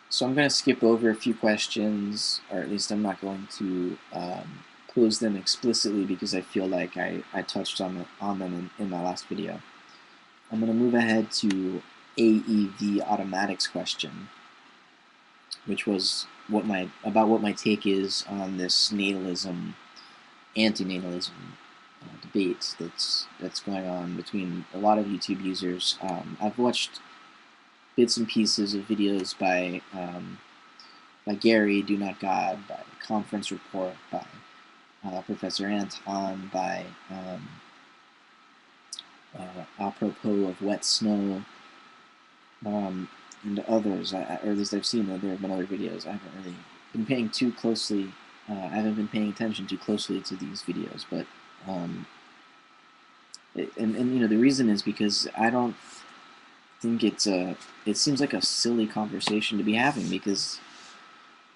So I'm going to skip over a few questions, or at least I'm not going to pose them explicitly because I feel like I touched on them in my last video. I'm going to move ahead to AEV automatics question, which was about what my take is on this natalism, anti-natalism debate that's going on between a lot of YouTube users. I've watched bits and pieces of videos by Gary, Do Not God, by Conference Report, by Professor Anton, by Apropos of Wet Snow, and others, or at least I've seen that there have been other videos. I haven't really been paying too closely, I haven't been paying attention too closely to these videos, but, and you know, the reason is because I don't think it seems like a silly conversation to be having because,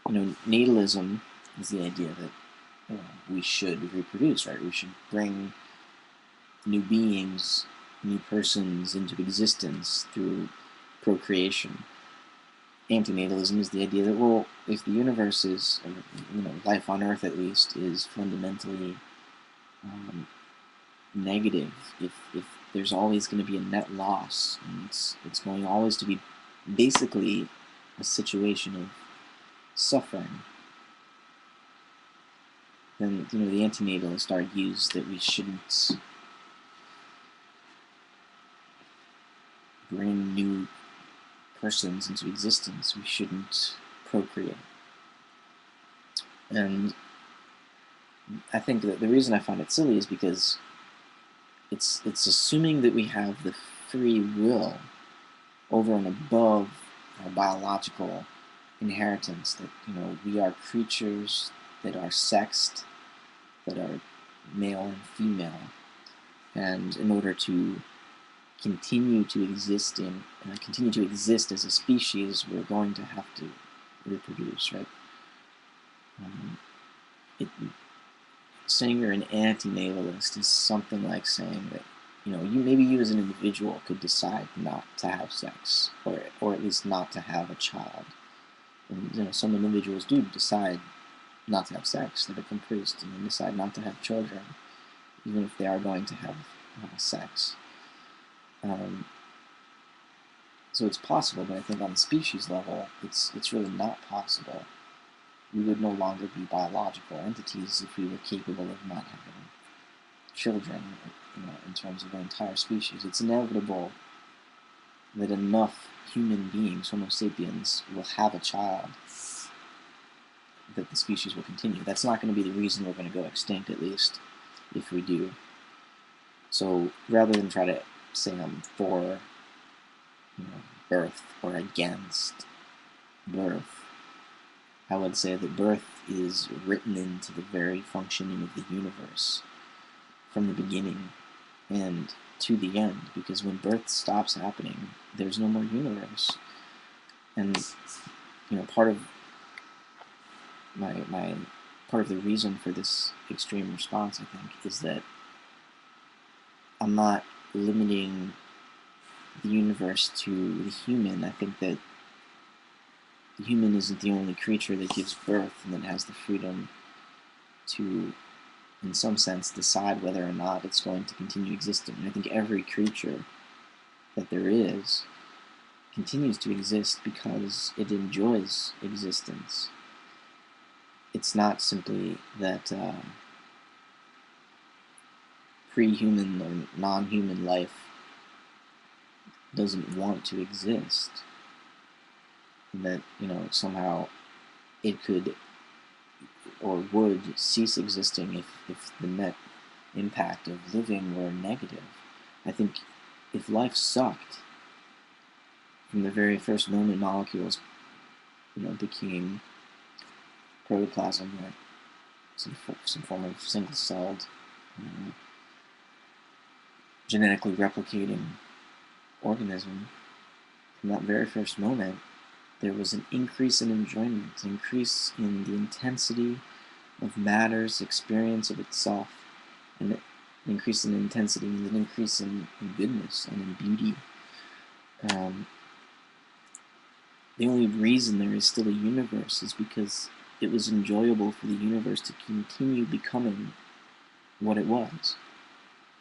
you know, natalism is the idea that we should reproduce, right? We should bring new beings, new persons into existence through procreation. Antinatalism is the idea that, well, if the universe is, you know, life on Earth at least, is fundamentally negative, if there's always going to be a net loss, and it's going always to be basically a situation of suffering, then, you know, the antinatalist argues that we shouldn't bring new persons into existence. We shouldn't procreate. And I think that the reason I find it silly is because it's assuming that we have the free will over and above our biological inheritance, that, you know, we are creatures that are sexed, that are male and female, and in order to continue to exist as a species, we're going to have to reproduce, right? Saying you're an antinatalist is something like saying that, you know, maybe you as an individual could decide not to have sex, or at least not to have a child. And, you know, some individuals do decide not to have sex. They become priests and they decide not to have children, even if they are going to have sex. So it's possible, but I think on the species level, it's really not possible. We would no longer be biological entities if we were capable of not having children, you know, in terms of our entire species. It's inevitable that enough human beings, Homo sapiens, will have a child that the species will continue. That's not going to be the reason we're going to go extinct, at least, if we do. So rather than try to say I'm for, you know, birth or against birth, I would say that birth is written into the very functioning of the universe from the beginning and to the end, because when birth stops happening, there's no more universe. And, you know, part of the reason for this extreme response, I think, is that I'm not limiting the universe to the human. I think that the human isn't the only creature that gives birth and that has the freedom to, in some sense, decide whether or not it's going to continue existing. And I think every creature that there is continues to exist because it enjoys existence. It's not simply that pre-human or non-human life doesn't want to exist, and that, you know, somehow it could or would cease existing if the net impact of living were negative. I think if life sucked from the very first moment molecules, you know, became protoplasm, or some form of single-celled, genetically replicating organism, from that very first moment, there was an increase in enjoyment, an increase in the intensity of matter's experience of itself, and an increase in intensity and an increase in goodness and in beauty. The only reason there is still a universe is because it was enjoyable for the universe to continue becoming what it was.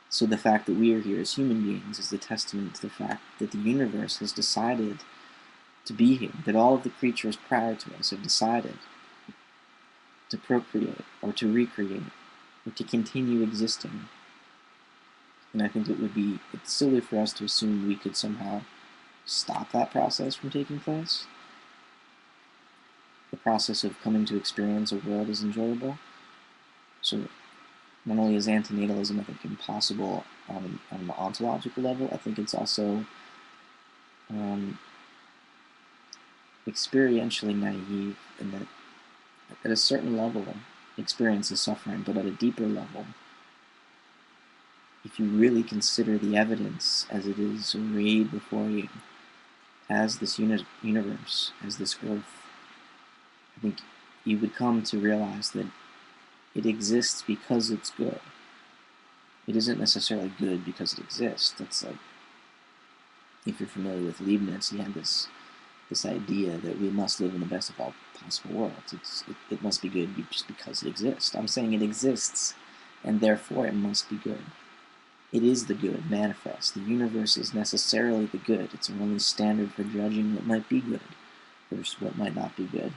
So the fact that we are here as human beings is the testament to the fact that the universe has decided to be here, that all of the creatures prior to us have decided to procreate or to recreate or to continue existing. And I think it's silly for us to assume we could somehow stop that process from taking place. The process of coming to experience a world as enjoyable. So not only is anti-natalism, I think, impossible on an ontological level, I think it's also experientially naive in that at a certain level, experience is suffering, but at a deeper level, if you really consider the evidence as it is arrayed before you, as this universe, as this growth, I think you would come to realize that it exists because it's good. It isn't necessarily good because it exists. That's like, if you're familiar with Leibniz, he had this idea that we must live in the best of all possible worlds. It must be good just because it exists. I'm saying it exists, and therefore it must be good. It is the good manifest. The universe is necessarily the good. It's our only standard for judging what might be good versus what might not be good.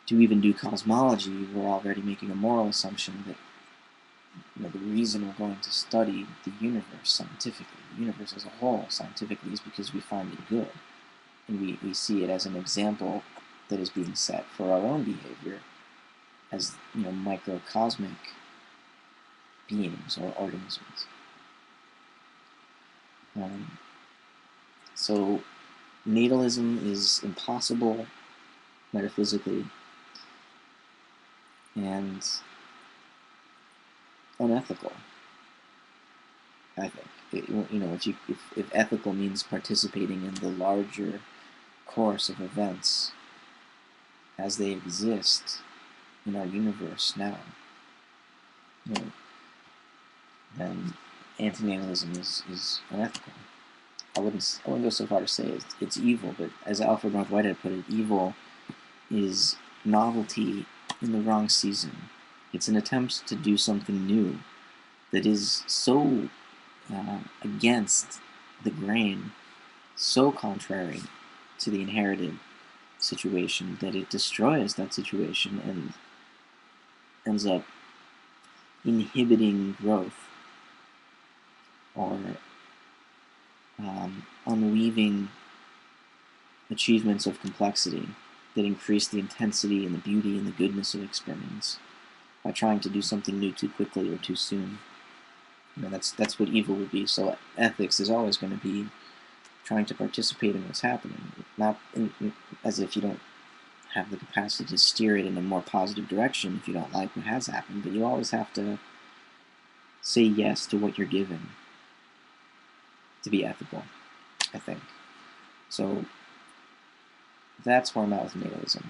To even do cosmology, we're already making a moral assumption that the reason we're going to study the universe scientifically, the universe as a whole scientifically, is because we find it good. And we see it as an example that is being set for our own behavior as microcosmic beings or organisms. So natalism is impossible metaphysically and unethical, I think. If ethical means participating in the larger course of events as they exist in our universe now, then anti-natalism is unethical. I wouldn't go so far to say it's evil, but as Alfred North Whitehead put it, evil is novelty in the wrong season. It's an attempt to do something new that is so against the grain, so contrary to the inherited situation that it destroys that situation and ends up inhibiting growth or unweaving achievements of complexity that increase the intensity and the beauty and the goodness of experience by trying to do something new too quickly or too soon. That's what evil would be. So ethics is always going to be trying to participate in what's happening, not as if you don't have the capacity to steer it in a more positive direction if you don't like what has happened, but you always have to say yes to what you're given to be ethical, I think. So that's where I'm at with natalism.